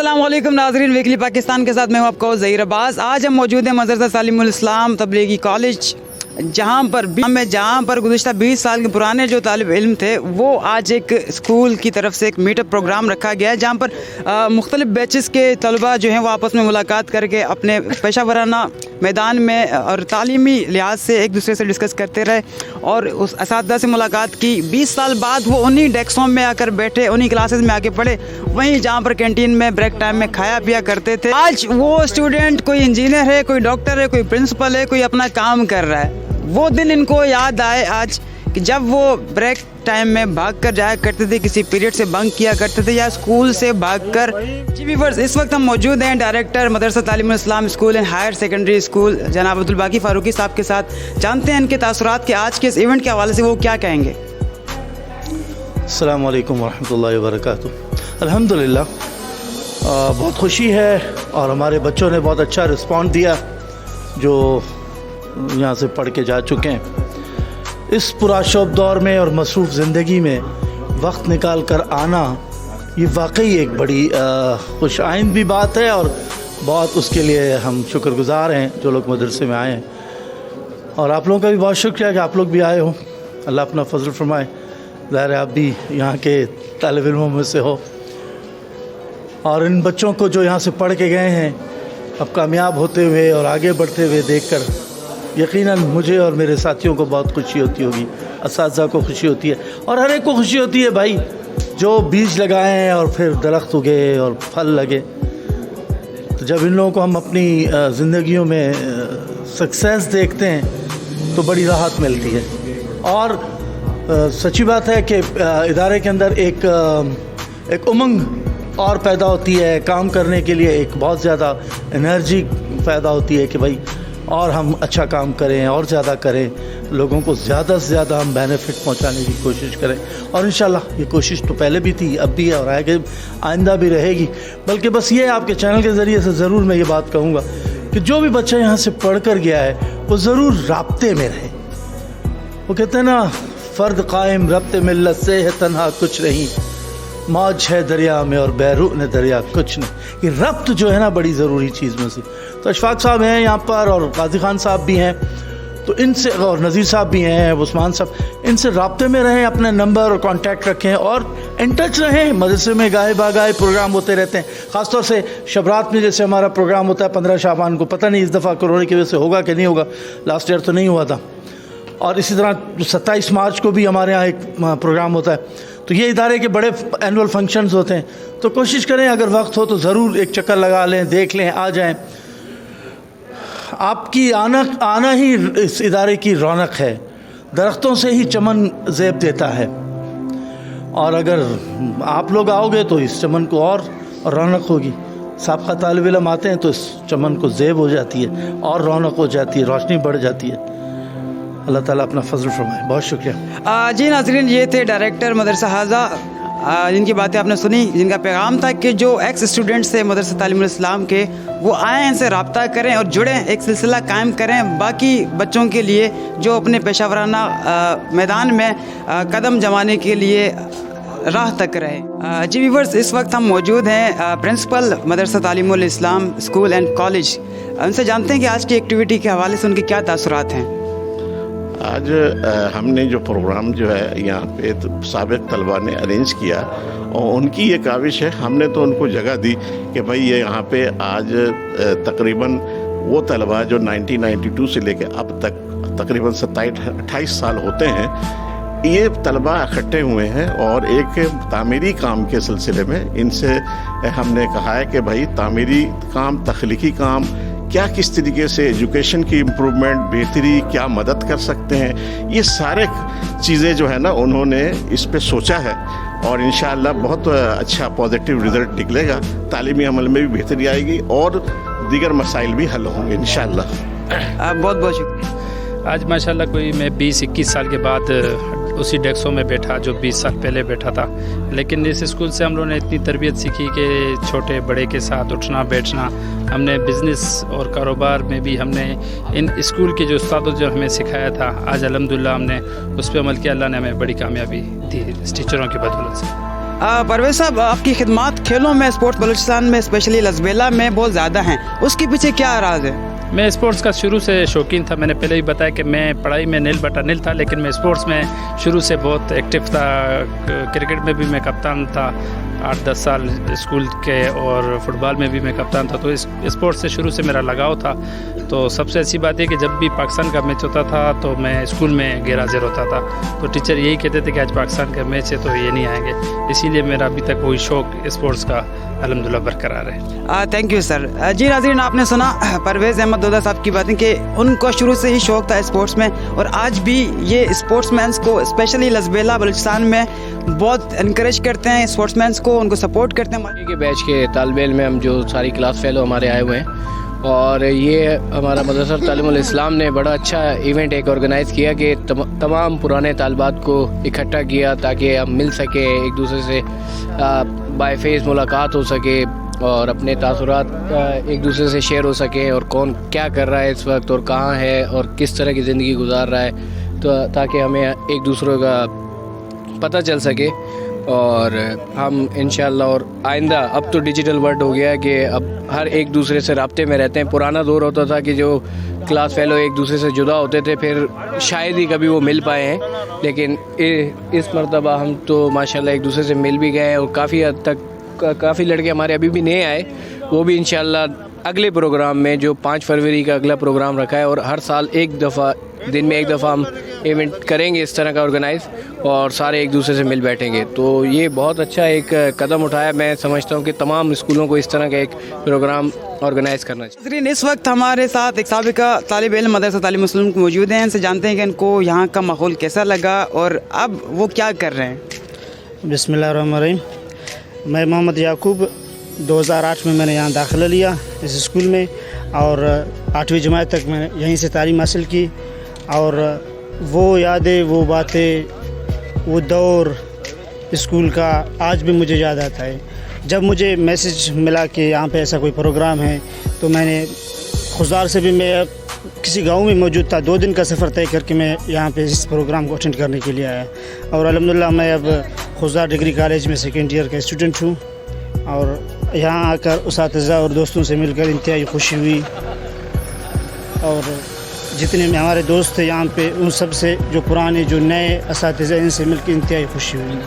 अस्सलाम वालेकुम नाज़रीन, वीकली पाकिस्तान के साथ मैं हूँ आपका ज़हीर अब्बास। आज हम मौजूद हैं मदरसा तालीमुल इस्लाम तबलीगी कॉलेज, जहाँ पर गुज़िश्ता 20 साल के पुराने जो तालिब इल्म थे वो आज एक स्कूल की तरफ से एक मीटअप प्रोग्राम रखा गया है, जहाँ पर मुख्तलिफ बैचेस के तलबा जो हैं वो आपस में मुलाकात करके अपने पेशा वराना मैदान में और तालीमी लिहाज से एक दूसरे से डिस्कस करते रहे और उस असातिज़ा से मुलाकात की। 20 साल बाद वो उन्हीं डेस्कों में आकर बैठे, उन्हीं क्लासेस में आके पढ़े, वहीं जहाँ पर कैंटीन में ब्रेक टाइम में खाया पिया करते थे। आज वो स्टूडेंट कोई इंजीनियर है, कोई डॉक्टर है, कोई प्रिंसिपल है, कोई अपना काम कर रहा है। वो दिन इनको याद आए आज कि जब वो ब्रेक टाइम में भाग कर जाया करते थे, किसी पीरियड से बंक किया करते थे या स्कूल से भागकर। जी व्यूअर्स, इस वक्त हम मौजूद हैं director Madrasa Taleemul Islam school and higher secondary school जनाब अब्दुल बाकी फारूकी साहब के साथ। जानते हैं इनके तासुरात के आज के इस इवेंट के हवाले से वो क्या कहेंगे। अस्सलाम वालेकुम वरहमतुल्लाहि वबरकातुहू। अल्हम्दुलिल्लाह, बहुत खुशी है और हमारे बच्चों ने बहुत अच्छा रिस्पॉन्स दिया जो यहाँ से पढ़ के जा चुके हैं। इस पुराशोभ दौर में और मसरूफ़ ज़िंदगी में वक्त निकाल कर आना ये वाकई एक बड़ी खुश आइंद भी बात है और बहुत उसके लिए हम शुक्रगुज़ार हैं जो लोग मदरसे में आए हैं। और आप लोगों का भी बहुत शुक्रिया कि आप लोग भी आए हो। अल्लाह अपना फजल फरमाए। ज़ाहिर है आप भी यहाँ के तालिब इल्मों में से हो और इन बच्चों को जो यहाँ से पढ़ के गए हैं अब कामयाब होते हुए और आगे बढ़ते हुए देखकर यकीनन मुझे और मेरे साथियों को बहुत खुशी होती होगी, असातिज़ा को खुशी होती है और हर एक को खुशी होती है भाई, जो बीज लगाएं और फिर दरख्त उगे और फल लगे। तो जब इन लोगों को हम अपनी ज़िंदगियों में सक्सेस देखते हैं तो बड़ी राहत मिलती है। और सच्ची बात है कि इदारे के अंदर एक उमंग और पैदा होती है, काम करने के लिए एक बहुत ज़्यादा एनर्जी पैदा होती है कि भाई और हम अच्छा काम करें और ज़्यादा करें, लोगों को ज़्यादा से ज़्यादा हम बेनिफिट पहुंचाने की कोशिश करें। और इंशाल्लाह ये कोशिश तो पहले भी थी, अब भी है और आगे आइंदा भी रहेगी। बल्कि बस ये आपके चैनल के ज़रिए से ज़रूर मैं ये बात कहूँगा कि जो भी बच्चा यहाँ से पढ़ कर गया है वो ज़रूर राब्ते में रहे। वो कहते हैं ना, फ़र्द कायम रब्ते मिल्लत से है तन्हा कुछ नहीं, मौज है दरिया में और बैरून दरिया कुछ नहीं। ये रब्त जो है ना बड़ी ज़रूरी चीज़ में से। तो अशफाक साहब हैं यहाँ पर और काजी खान साहब भी हैं, तो इनसे और नज़ीर साहब भी हैं, उस्मान साहब, इनसे राब्ते में रहें, अपने नंबर और कांटेक्ट रखें और इन टच रहें। मदरसे में गाहे बागाहे प्रोग्राम होते रहते हैं, ख़ासतौर से शबरात में जैसे हमारा प्रोग्राम होता है 15 शाबान को। पता नहीं इस दफ़ा कोरोना की वजह से होगा कि नहीं होगा, लास्ट ईयर तो नहीं हुआ था। और इसी तरह 27 मार्च को भी हमारे यहाँ एक प्रोग्राम होता है। तो ये इदारे के बड़े एनुअल फंक्शंस होते हैं, तो कोशिश करें अगर वक्त हो तो ज़रूर एक चक्कर लगा लें, देख लें, आ जाएं। आपकी आना ही इस इदारे की रौनक है। दरख्तों से ही चमन ज़ेब देता है और अगर आप लोग आओगे तो इस चमन को और रौनक होगी। साबका तालिब इल्म आते हैं तो इस चमन को ज़ेब हो जाती है और रौनक हो जाती है, रोशनी बढ़ जाती है। अल्लाह ताला अपना फजल फरमाए। बहुत शुक्रिया। जी नाज़रीन, ये थे डायरेक्टर मदरसा हाजा, जिनकी बातें आपने सुनी, जिनका पैगाम था कि जो एक्स स्टूडेंट्स थे मदरसा तालीमुल इस्लाम के वो आएँ, इनसे रब्ता करें और जुड़ें, एक सिलसिला कायम करें बाकी बच्चों के लिए जो अपने पेशा वराना मैदान में कदम जमाने के लिए राह तक रहे। जी व्यूअर्स, इस वक्त हम मौजूद हैं principal Madrasa Taleemul Islam school and college. उनसे जानते हैं कि आज की एक्टिविटी के हवाले से उनके क्या तासुरात हैं। आज हमने जो प्रोग्राम जो है यहाँ पे साबिक तलबा ने अरेंज किया और उनकी ये काविश है, हमने तो उनको जगह दी कि भाई ये यहाँ पे आज तकरीबन वो तलबा जो 1992 से लेकर अब तक तकरीबन 27-28 साल होते हैं, ये तलबा इकट्ठे हुए हैं और एक तामीरी काम के सिलसिले में इनसे हमने कहा है कि भाई तामीरी काम, तख्लीकी काम क्या किस तरीके से एजुकेशन की इम्प्रूवमेंट, बेहतरी क्या मदद कर सकते हैं, ये सारे चीज़ें जो है ना उन्होंने इस पे सोचा है और इंशाअल्लाह बहुत अच्छा पॉजिटिव रिज़ल्ट निकलेगा। तालीमी अमल में भी बेहतरी आएगी और दीगर मसाइल भी हल होंगे इंशाअल्लाह। बहुत बहुत शुक्रिया। आज माशाल्लाह कोई मैं 20-21 साल के बाद उसी डेस्कों में बैठा जो 20 साल पहले बैठा था। लेकिन इस स्कूल से हम लोगों ने इतनी तरबियत सीखी कि छोटे बड़े के साथ उठना बैठना। हमने बिज़नेस और कारोबार में भी हमने इन स्कूल के जो उस्ताद जो हमें सिखाया था, आज अल्हम्दुलिल्लाह हमने उस पर अमल किया। अल्लाह ने हमें बड़ी कामयाबी दी इस टीचरों की बदौलत से। परवेज साहब, आपकी खिदमत खेलों में स्पोर्ट्स बलूचिस्तान में स्पेशली लसबेला में बहुत ज़्यादा हैं, उसके पीछे क्या राज है? मैं स्पोर्ट्स का शुरू से शौकीन था। मैंने पहले ही बताया कि मैं पढ़ाई में नील बटा नील था, लेकिन मैं स्पोर्ट्स में शुरू से बहुत एक्टिव था। क्रिकेट में भी मैं कप्तान था 8-10 साल स्कूल के, और फुटबॉल में भी मैं कप्तान था। तो इस स्पोर्ट्स से शुरू से मेरा लगाव था। तो सबसे अच्छी बात है कि जब भी पाकिस्तान का मैच होता था तो मैं स्कूल में गैर हाजिर होता था। तो टीचर यही कहते थे कि आज पाकिस्तान का मैच है तो ये नहीं आएंगे। इसीलिए मेरा अभी तक वही शौक़ स्पोर्ट्स का अल्हम्दुलिल्लाह बरकरार है। Thank you sir. जी नाज़रीन, आपने सुना परवेज़ अहमद दोदा साहब की बातें कि उनको शुरू से ही शौक़ था स्पोर्ट्स में, और आज भी ये स्पोर्ट्समैन्स को स्पेशली लसबेला बलूचिस्तान में बहुत इनकरेज करते हैं, स्पोर्ट्समैन्स को उनको सपोर्ट करते हैं। के बैच के तालिब इल्म में हम जो सारी क्लास फेलो हमारे आए हुए हैं, और ये हमारा मदरसा तालीमुल इस्लाम ने बड़ा अच्छा इवेंट एक ऑर्गेनाइज़ किया कि तमाम पुराने तालिबात को इकट्ठा किया ताकि हम मिल सके, एक दूसरे से बाय फेस मुलाकात हो सके और अपने तासुरात एक दूसरे से शेयर हो सके, और कौन क्या कर रहा है इस वक्त और कहाँ है और किस तरह की ज़िंदगी गुजार रहा है, तो ताकि हमें एक दूसरे का पता चल सके। और हम इंशाअल्लाह, और आइंदा अब तो डिजिटल वर्ल्ड हो गया है कि अब हर एक दूसरे से राब्ते में रहते हैं। पुराना दौर होता था कि जो क्लास फेलो एक दूसरे से जुदा होते थे, फिर शायद ही कभी वो मिल पाए हैं, लेकिन इस मरतबा हम तो माशाल्लाह एक दूसरे से मिल भी गए हैं। और काफ़ी हद तक काफ़ी लड़के हमारे अभी भी नए आए, वो भी इंशाअल्लाह अगले प्रोग्राम में जो 5 फरवरी का अगला प्रोग्राम रखा है, और हर साल एक दफ़ा दिन में एक दफ़ा हम इवेंट करेंगे इस तरह का ऑर्गेनाइज़, और सारे एक दूसरे से मिल बैठेंगे। तो ये बहुत अच्छा एक कदम उठाया। मैं समझता हूँ कि तमाम स्कूलों को इस तरह का एक प्रोग्राम ऑर्गेनाइज़ करना चाहिए। नाज़रीन, इस वक्त हमारे साथ एक साबिका तालिब इल्म मदरसा तालीमुल इस्लाम मौजूद हैं। इनसे जानते हैं कि इनको यहाँ का माहौल कैसा लगा और अब वो क्या कर रहे हैं। बिस्मिल्लाहिर्रहमानिर्रहीम। मैं मोहम्मद याकूब 2008 में मैंने यहाँ दाखिला लिया इस स्कूल में, और 8वीं जमात तक मैं यहीं से तालीम हासिल की। और वो यादें, वो बातें, वो दौर स्कूल का आज भी मुझे याद आता है। जब मुझे मैसेज मिला कि यहाँ पे ऐसा कोई प्रोग्राम है, तो मैंने खुजार से भी, मैं किसी गांव में मौजूद था, 2 दिन का सफ़र तय करके मैं यहाँ पे इस प्रोग्राम को अटेंड करने के लिए आया। और अल्हम्दुलिल्लाह मैं अब खुजार डिग्री कॉलेज में 2nd ईयर का स्टूडेंट हूँ, और यहाँ आकर उसातिज़ा और दोस्तों से मिलकर इंतहाई खुशी हुई। और जितने में हमारे दोस्त थे यहाँ पे, उन सब से, जो पुराने जो नए उसातिज़ा, इनसे मिलकर इंतहाई खुशी हुई।